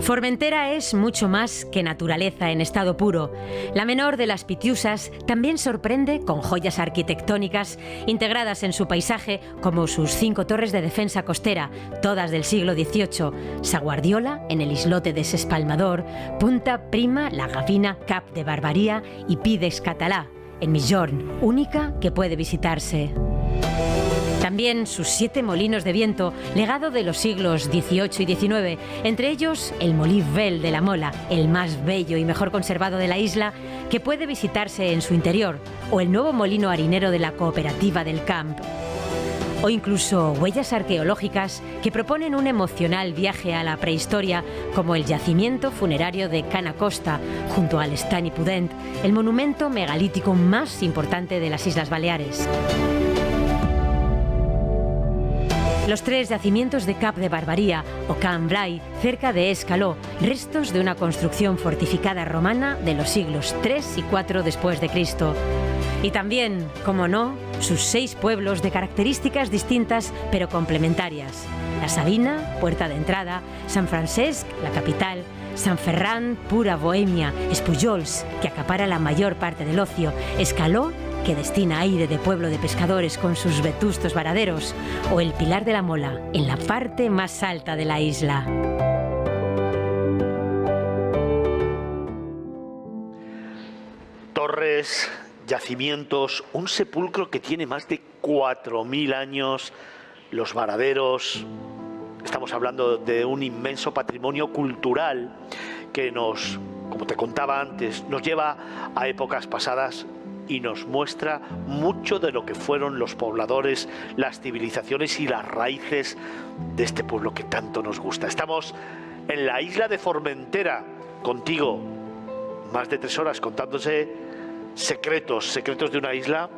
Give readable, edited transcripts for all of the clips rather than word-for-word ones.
Formentera es mucho más que naturaleza en estado puro. La menor de las Pitiusas también sorprende con joyas arquitectónicas integradas en su paisaje, como sus 5 torres de defensa costera, todas del siglo XVIII, Sa Guardiola en el islote de S'Espalmador, Punta Prima, la Gavina, Cap de Barbaria y Pi d'Escatalà, en Migjorn, única que puede visitarse. También sus 7 molinos de viento, legado de los siglos XVIII y XIX, entre ellos el Molí Vell de la Mola, el más bello y mejor conservado de la isla, que puede visitarse en su interior, o el nuevo molino harinero de la cooperativa del Camp. O incluso huellas arqueológicas que proponen un emocional viaje a la prehistoria, como el yacimiento funerario de Cana Costa, junto al Estany Pudent, el monumento megalítico más importante de las Islas Baleares. Los 3 yacimientos de Cap de Barbaria o Can Blai, cerca de Escaló, restos de una construcción fortificada romana de los siglos III y IV después de Cristo. Y también, como no, sus 6 pueblos de características distintas pero complementarias. La Sabina, puerta de entrada, San Francesc, la capital, San Ferran, pura bohemia, Espullols, que acapara la mayor parte del ocio, Escaló, que destina aire de pueblo de pescadores con sus vetustos varaderos, o el Pilar de la Mola, en la parte más alta de la isla. Torres, yacimientos, un sepulcro que tiene más de 4.000 años, los varaderos. Estamos hablando de un inmenso patrimonio cultural que nos, como te contaba antes, nos lleva a épocas pasadas y nos muestra mucho de lo que fueron los pobladores, las civilizaciones y las raíces de este pueblo que tanto nos gusta. Estamos en la isla de Formentera, contigo, más de 3 horas contándose secretos de una isla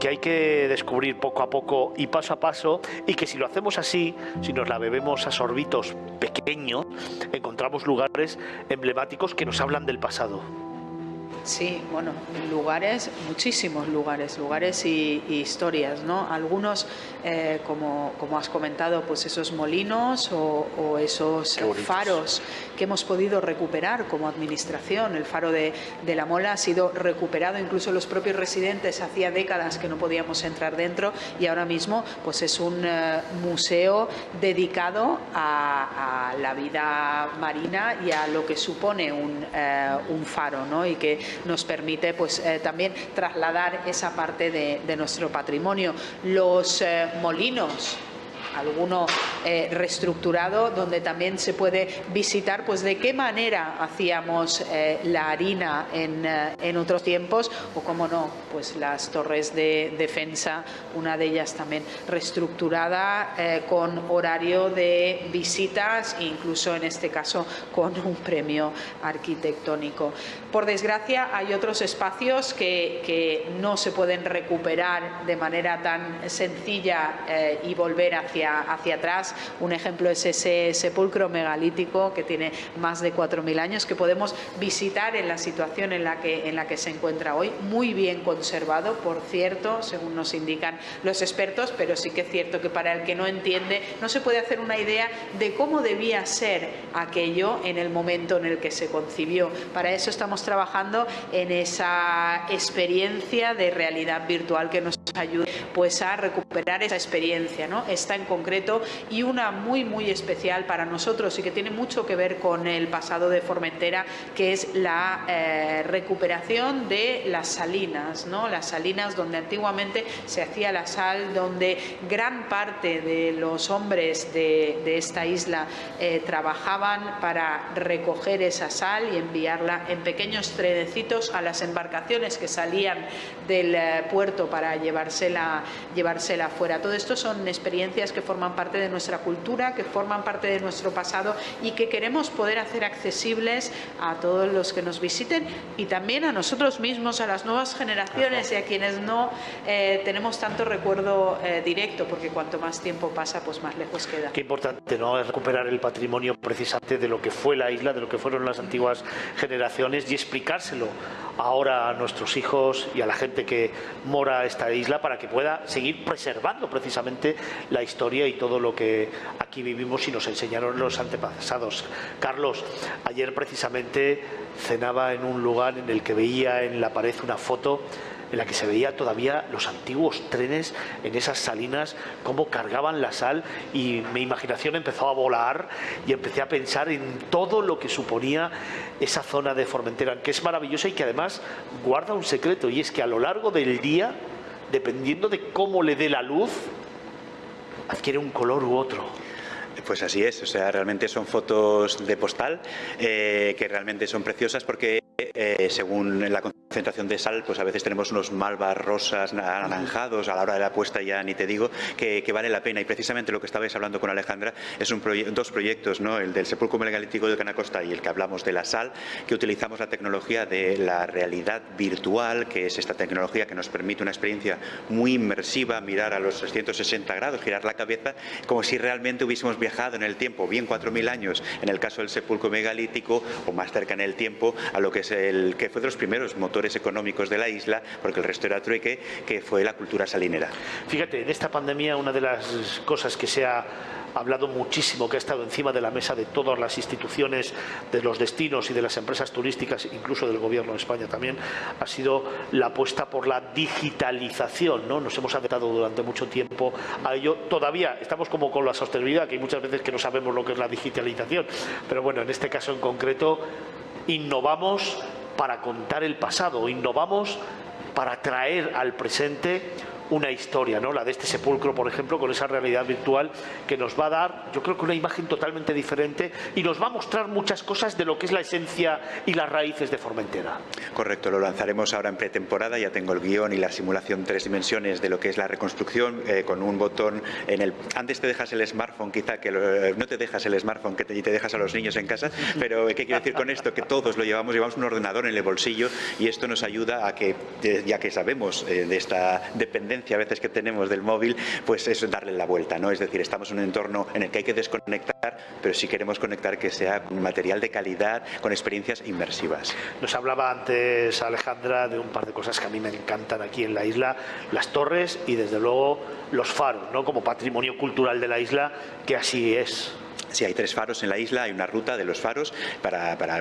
que hay que descubrir poco a poco y paso a paso, y que si lo hacemos así, si nos la bebemos a sorbitos pequeños, encontramos lugares emblemáticos que nos hablan del pasado. Sí, bueno, lugares, muchísimos lugares y historias, ¿no? Algunos, como has comentado, pues esos molinos o esos faros que hemos podido recuperar como administración. El faro de la Mola ha sido recuperado, incluso los propios residentes hacía décadas que no podíamos entrar dentro, y ahora mismo pues es un museo dedicado a la vida marina y a lo que supone un faro, ¿no? Y que nos permite pues también trasladar esa parte de nuestro patrimonio. Los molinos, alguno reestructurado, donde también se puede visitar pues de qué manera hacíamos la harina en otros tiempos, o como no, pues las torres de defensa, una de ellas también reestructurada, con horario de visitas, incluso en este caso con un premio arquitectónico. Por desgracia hay otros espacios que no se pueden recuperar de manera tan sencilla y volver hacia atrás. Un ejemplo es ese sepulcro megalítico que tiene más de 4.000 años, que podemos visitar en la situación en la que se encuentra hoy, muy bien conservado, por cierto, según nos indican los expertos, pero sí que es cierto que para el que no entiende no se puede hacer una idea de cómo debía ser aquello en el momento en el que se concibió. Para eso estamos trabajando en esa experiencia de realidad virtual que nos ayude pues a recuperar esa experiencia, ¿no? Esta en concreto, y una muy especial para nosotros y que tiene mucho que ver con el pasado de Formentera, que es la recuperación de las salinas, ¿no? Las salinas donde antiguamente se hacía la sal, donde gran parte de los hombres de esta isla trabajaban para recoger esa sal y enviarla en pequeños trenecitos a las embarcaciones que salían del puerto para llevársela fuera. Todo esto son experiencias que forman parte de nuestra cultura, que forman parte de nuestro pasado y que queremos poder hacer accesibles a todos los que nos visiten, y también a nosotros mismos, a las nuevas generaciones y a quienes no tenemos tanto recuerdo directo, porque cuanto más tiempo pasa, pues más lejos queda. Qué importante, ¿no?, es recuperar el patrimonio precisamente de lo que fue la isla, de lo que fueron las antiguas generaciones, y explicárselo ahora a nuestros hijos y a la gente que mora esta isla para que pueda seguir preservando precisamente la historia y todo lo que aquí vivimos y nos enseñaron los antepasados. Carlos, ayer precisamente cenaba en un lugar en el que veía en la pared una foto en la que se veía todavía los antiguos trenes en esas salinas, cómo cargaban la sal, y mi imaginación empezó a volar y empecé a pensar en todo lo que suponía esa zona de Formentera, que es maravillosa y que además guarda un secreto, y es que a lo largo del día, dependiendo de cómo le dé la luz, adquiere un color u otro. Pues así es, o sea, realmente son fotos de postal que realmente son preciosas porque según la concentración de sal, pues a veces tenemos unos malvas rosas, anaranjados, a la hora de la puesta ya ni te digo, que vale la pena. Y precisamente lo que estabais hablando con Alejandra es dos proyectos, ¿no? El del sepulcro megalítico de Canacosta y el que hablamos de la sal, que utilizamos la tecnología de la realidad virtual, que es esta tecnología que nos permite una experiencia muy inmersiva, mirar a los 360 grados, girar la cabeza, como si realmente hubiésemos viajado en el tiempo, bien 4.000 años, en el caso del sepulcro megalítico, o más cerca en el tiempo, a lo que es el que fue de los primeros motores económicos de la isla, porque el resto era trueque, que fue la cultura salinera. Fíjate, en esta pandemia una de las cosas que se ha hablado muchísimo, que ha estado encima de la mesa de todas las instituciones, de los destinos y de las empresas turísticas, incluso del Gobierno de España también, ha sido la apuesta por la digitalización, ¿no? Nos hemos adaptado durante mucho tiempo a ello. Todavía estamos como con la sostenibilidad, que hay muchas veces que no sabemos lo que es la digitalización, pero bueno, en este caso en concreto innovamos para contar el pasado, innovamos para traer al presente una historia, ¿no? La de este sepulcro, por ejemplo, con esa realidad virtual que nos va a dar, yo creo que una imagen totalmente diferente y nos va a mostrar muchas cosas de lo que es la esencia y las raíces de Formentera. Correcto, lo lanzaremos ahora en pretemporada, ya tengo el guión y la simulación 3 dimensiones de lo que es la reconstrucción, con un botón en el... Antes te dejas el smartphone, quizá, que no te dejas el smartphone y te dejas a los niños en casa, pero ¿qué quiero decir con esto? Que todos lo llevamos un ordenador en el bolsillo y esto nos ayuda a que, ya que sabemos de esta dependencia a veces que tenemos del móvil, pues es darle la vuelta, ¿no? Es decir, estamos en un entorno en el que hay que desconectar, pero si queremos conectar que sea con material de calidad, con experiencias inmersivas. Nos hablaba antes Alejandra de un par de cosas que a mí me encantan aquí en la isla, las torres y desde luego los faros, ¿no? Como patrimonio cultural de la isla, que así es. Sí, hay 3 faros en la isla, hay una ruta de los faros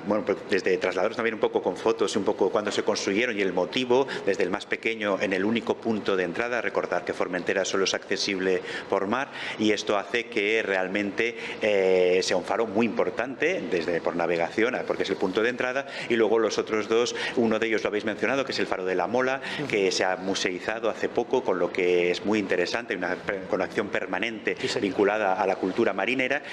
bueno, desde trasladarnos también un poco con fotos, un poco cuando se construyeron y el motivo, desde el más pequeño en el único punto de entrada, recordar que Formentera solo es accesible por mar y esto hace que realmente sea un faro muy importante por navegación, porque es el punto de entrada, y luego los otros 2, uno de ellos lo habéis mencionado, que es el faro de la Mola, que se ha museizado hace poco, con lo que es muy interesante, una conexión permanente vinculada a la cultura marinera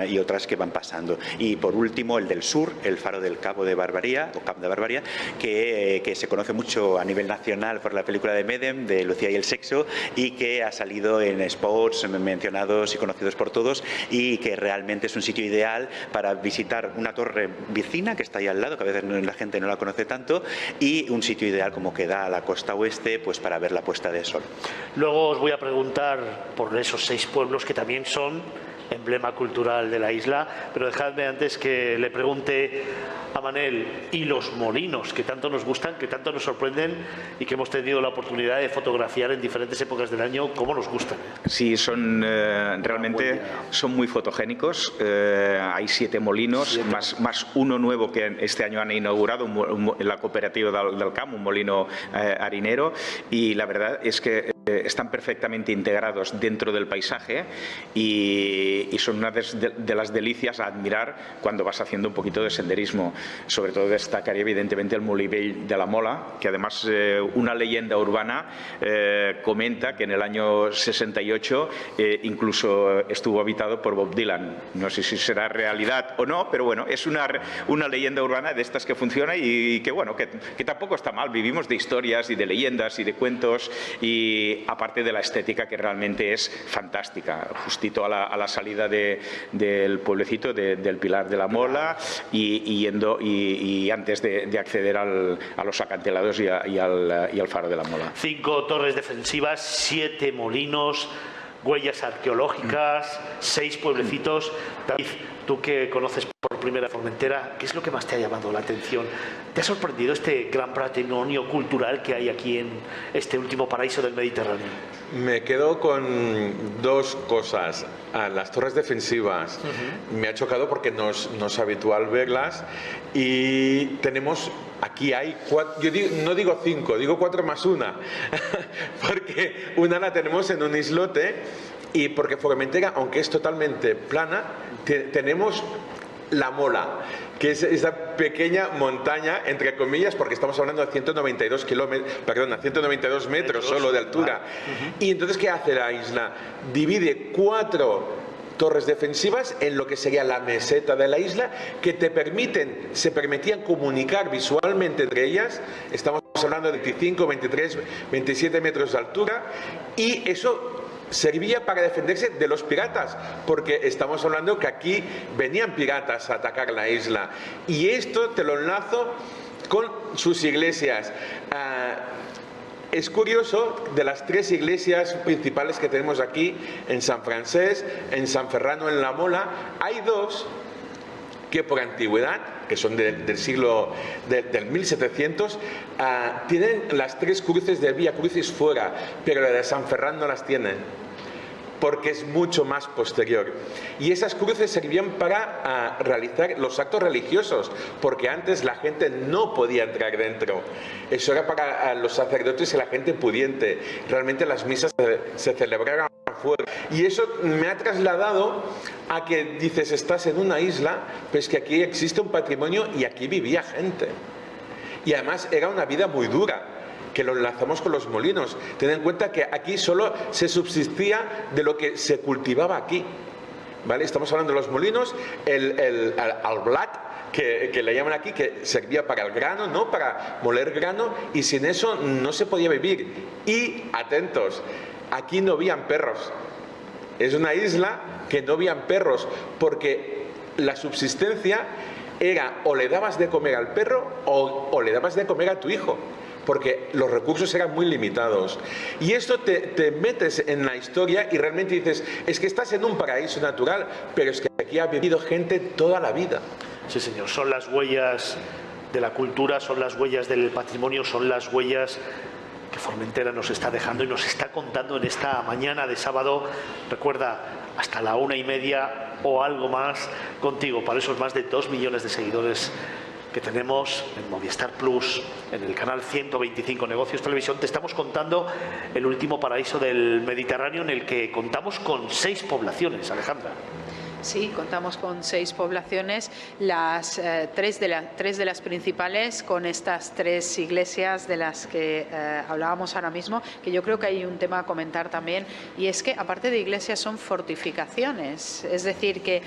y otras que van pasando. Y por último, el del sur, el faro del Cabo de Barbaria, o Cap de Barbaria, que se conoce mucho a nivel nacional por la película de Medem, de Lucía y el sexo, y que ha salido en spots mencionados y conocidos por todos, y que realmente es un sitio ideal para visitar una torre vecina que está ahí al lado, que a veces la gente no la conoce tanto, y un sitio ideal como que da a la costa oeste, pues para ver la puesta de sol. Luego os voy a preguntar por esos 6 pueblos que también son emblema cultural de la isla, pero dejadme antes que le pregunte a Manel, y los molinos que tanto nos gustan, que tanto nos sorprenden y que hemos tenido la oportunidad de fotografiar en diferentes épocas del año, ¿cómo nos gustan? Sí, son realmente son muy fotogénicos. Hay 7 molinos, más uno nuevo que este año han inaugurado, la cooperativa del Camp, un molino harinero, y la verdad es que están perfectamente integrados dentro del paisaje y son una de las delicias a admirar cuando vas haciendo un poquito de senderismo. Sobre todo destacaría evidentemente el Molí Vell de la Mola, que además una leyenda urbana comenta que en el año 68 incluso estuvo habitado por Bob Dylan. No sé si será realidad o no, pero bueno, es una leyenda urbana de estas que funciona y que bueno, que tampoco está mal. Vivimos de historias y de leyendas y de cuentos, y aparte de la estética que realmente es fantástica, justito a la salida del pueblecito del Pilar de la Mola y antes de acceder a los acantilados y al faro de la Mola. 5 torres defensivas, 7 molinos, huellas arqueológicas, 6 pueblecitos. David, Tú que conoces por primera Formentera, ¿qué es lo que más te ha llamado la atención? ¿Te ha sorprendido este gran patrimonio cultural que hay aquí en este último paraíso del Mediterráneo? Me quedo con dos cosas. Las torres defensivas. Me ha chocado porque no es habitual verlas. Y tenemos, aquí hay cuatro, no digo 5, digo 4 más una. Porque una la tenemos en un islote. Y porque Formentera, aunque es totalmente plana, tenemos La Mola, que es esa pequeña montaña, entre comillas, porque estamos hablando de 192 metros solo de altura. Y entonces, ¿qué hace la isla? Divide 4 torres defensivas en lo que sería la meseta de la isla, que se permitían comunicar visualmente entre ellas. Estamos hablando de 25, 23, 27 metros de altura, y eso servía para defenderse de los piratas, porque estamos hablando que aquí venían piratas a atacar la isla. Y esto te lo enlazo con sus iglesias. Es curioso, de las 3 iglesias principales que tenemos aquí, en San Francés, en San Ferrano, en La Mola, hay 2 que por antigüedad, que son del siglo del 1700, tienen las 3 cruces del Vía Crucis fuera, pero la de San Ferran no las tiene, porque es mucho más posterior. Y esas cruces servían para realizar los actos religiosos, porque antes la gente no podía entrar dentro. Eso era para los sacerdotes y la gente pudiente. Realmente las misas se celebraban fuera. Y eso me ha trasladado a que dices, estás en una isla, pues que aquí existe un patrimonio y aquí vivía gente. Y además era una vida muy dura, que lo enlazamos con los molinos. Ten en cuenta que aquí solo se subsistía de lo que se cultivaba aquí, ¿vale? Estamos hablando de los molinos, el blat, que le llaman aquí, que servía para el grano, ¿no? Para moler grano, y sin eso no se podía vivir. Y, atentos, aquí no habían perros. Es una isla que no habían perros, porque la subsistencia era o le dabas de comer al perro o le dabas de comer a tu hijo, porque los recursos eran muy limitados. Y esto te metes en la historia y realmente dices, es que estás en un paraíso natural, pero es que aquí ha vivido gente toda la vida. Sí, señor, son las huellas de la cultura, son las huellas del patrimonio, son las huellas que Formentera nos está dejando y nos está contando en esta mañana de sábado. Recuerda, hasta la 1:30 o algo más contigo, para esos más de 2 millones de seguidores que tenemos en Movistar Plus, en el canal 125 Negocios Televisión. Te estamos contando el último paraíso del Mediterráneo, en el que contamos con 6 poblaciones, Alejandra. Sí, contamos con 6 poblaciones, las 3 de las principales, con estas 3 iglesias de las que hablábamos ahora mismo, que yo creo que hay un tema a comentar también, y es que aparte de iglesias son fortificaciones, es decir, que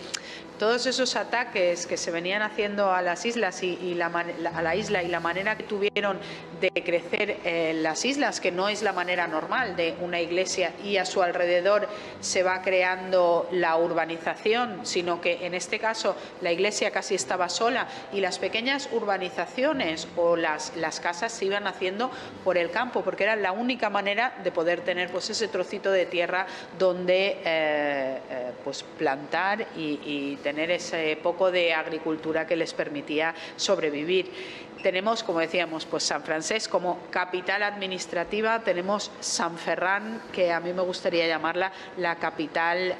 todos esos ataques que se venían haciendo a las islas a la isla y la manera que tuvieron de crecer las islas, que no es la manera normal de una iglesia, y a su alrededor se va creando la urbanización, sino que en este caso la iglesia casi estaba sola y las pequeñas urbanizaciones o las casas se iban haciendo por el campo, porque era la única manera de poder tener pues ese trocito de tierra donde pues plantar y tener ese poco de agricultura que les permitía sobrevivir. Tenemos, como decíamos, pues San Francés como capital administrativa, tenemos San Ferran, que a mí me gustaría llamarla la capital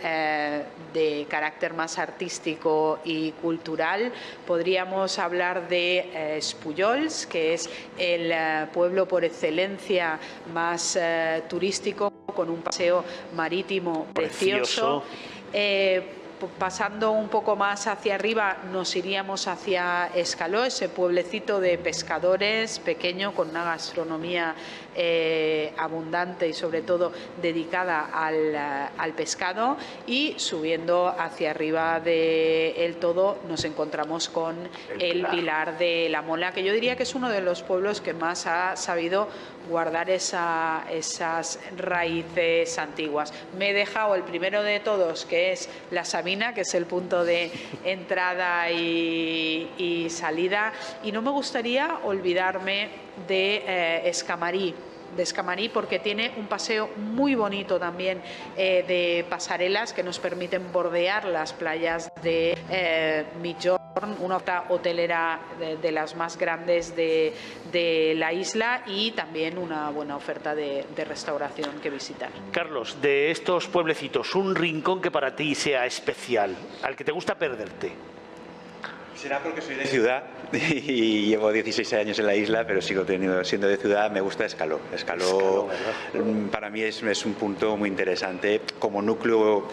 de carácter más artístico y cultural. Podríamos hablar de Espullols, que es el pueblo por excelencia más turístico, con un paseo marítimo precioso. Pasando un poco más hacia arriba nos iríamos hacia Escaló, ese pueblecito de pescadores pequeño con una gastronomía abundante y sobre todo dedicada al pescado, y subiendo hacia arriba del todo nos encontramos con el Pilar de la Mola, que yo diría que es uno de los pueblos que más ha sabido guardar esas raíces antiguas. Me he dejado el primero de todos, que es la Sabina, que es el punto de entrada y salida, y no me gustaría olvidarme de Escamarí, Escamarí, porque tiene un paseo muy bonito también de pasarelas que nos permiten bordear las playas de Migjorn, una hotelera de las más grandes de la isla, y también una buena oferta de restauración que visitar. Carlos, de estos pueblecitos, un rincón que para ti sea especial, al que te gusta perderte. Será porque soy de ciudad y llevo 16 años en la isla, pero sigo siendo de ciudad. Me gusta Escaló. Escaló para mí es un punto muy interesante como núcleo,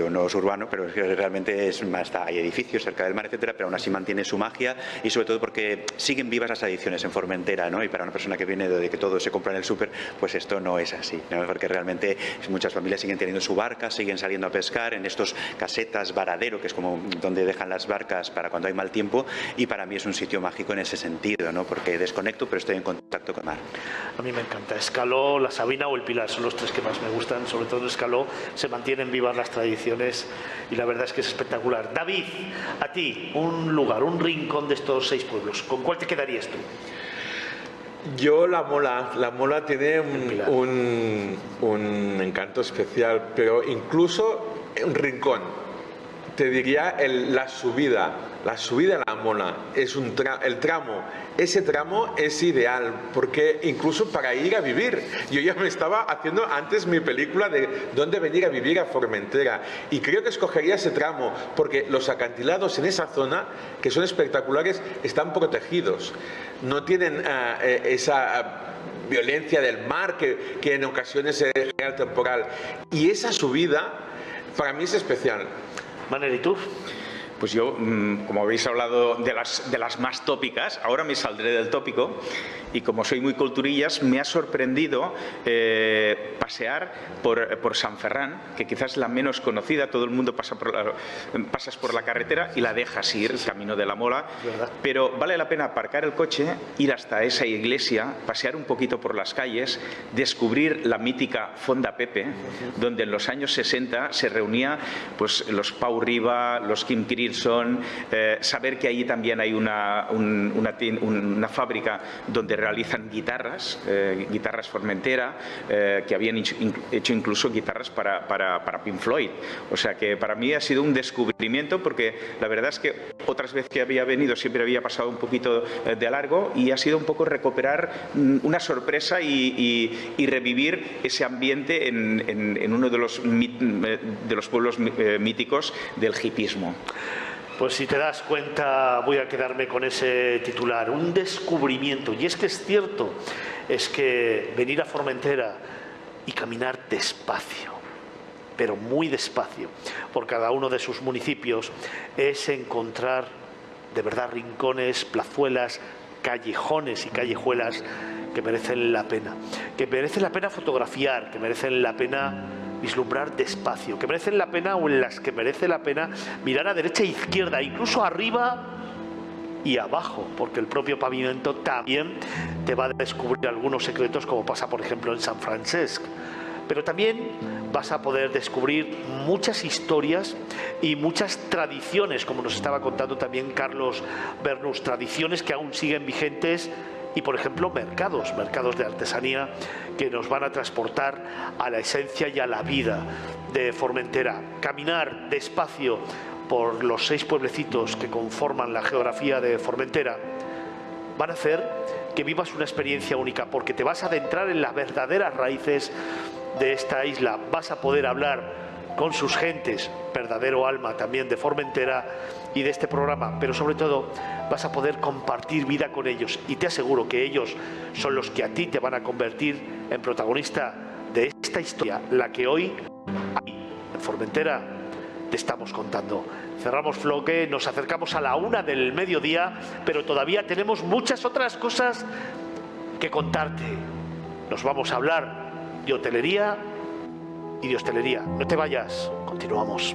no es urbano, pero es que realmente hay edificios cerca del mar, etcétera, pero aún así mantiene su magia, y sobre todo porque siguen vivas las tradiciones en Formentera, ¿no? Y para una persona que viene de que todo se compra en el súper, pues esto no es así, ¿no? Porque realmente muchas familias siguen teniendo su barca, siguen saliendo a pescar en estos casetas, varadero, que es como donde dejan las barcas para cuando hay mal tiempo, y para mí es un sitio mágico en ese sentido, ¿no? Porque desconecto, pero estoy en contacto con el mar. A mí me encanta Escaló, La Sabina o El Pilar, son los tres que más me gustan, sobre todo en Escaló se mantienen vivas las tradiciones y la verdad es que es espectacular. David, a ti, un lugar, un rincón de estos 6 pueblos, ¿con cuál te quedarías tú? Yo La Mola tiene un encanto especial, pero incluso un rincón, te diría la subida a La Mola, es ese tramo es ideal, porque incluso para ir a vivir, yo ya me estaba haciendo antes mi película de dónde venir a vivir a Formentera, y creo que escogería ese tramo, porque los acantilados en esa zona, que son espectaculares, están protegidos, no tienen esa violencia del mar que en ocasiones es real temporal, y esa subida para mí es especial. Manel, ¿y tú? Pues yo, como habéis hablado de las más tópicas, ahora me saldré del tópico, y como soy muy culturillas, me ha sorprendido pasear por San Ferran, que quizás es la menos conocida. Todo el mundo pasas por la carretera y la dejas ir, camino de la Mola, pero vale la pena aparcar el coche, ir hasta esa iglesia, pasear un poquito por las calles, descubrir la mítica Fonda Pepe, donde en los años 60 se reunía pues los Pau Riba, los Kim Crimson, saber que allí también hay una fábrica donde realizan guitarras Formentera, que habían hecho incluso guitarras para Pink Floyd. O sea que para mí ha sido un descubrimiento, porque la verdad es que otras veces que había venido siempre había pasado un poquito de largo, y ha sido un poco recuperar una sorpresa y revivir ese ambiente en uno de los pueblos míticos del hipismo. Pues si te das cuenta, voy a quedarme con ese titular, un descubrimiento. Y es que es cierto, es que venir a Formentera y caminar despacio, pero muy despacio, por cada uno de sus municipios, es encontrar de verdad rincones, plazuelas, callejones y callejuelas que merecen la pena fotografiar, que merecen la pena vislumbrar despacio, que merecen la pena, o en las que merece la pena mirar a derecha e izquierda, incluso arriba y abajo, porque el propio pavimento también te va a descubrir algunos secretos, como pasa por ejemplo en San Francesc. Pero también vas a poder descubrir muchas historias y muchas tradiciones, como nos estaba contando también Carlos Bernús, tradiciones que aún siguen vigentes. Y, por ejemplo, mercados de artesanía que nos van a transportar a la esencia y a la vida de Formentera. Caminar despacio por los 6 pueblecitos que conforman la geografía de Formentera van a hacer que vivas una experiencia única, porque te vas a adentrar en las verdaderas raíces de esta isla. Vas a poder hablar con sus gentes, verdadero alma también de Formentera y de este programa, pero sobre todo vas a poder compartir vida con ellos, y te aseguro que ellos son los que a ti te van a convertir en protagonista de esta historia, la que hoy en Formentera te estamos contando. Cerramos bloque, nos acercamos a la 1 del mediodía, pero todavía tenemos muchas otras cosas que contarte. Nos vamos a hablar de hotelería y de hostelería. No te vayas, continuamos.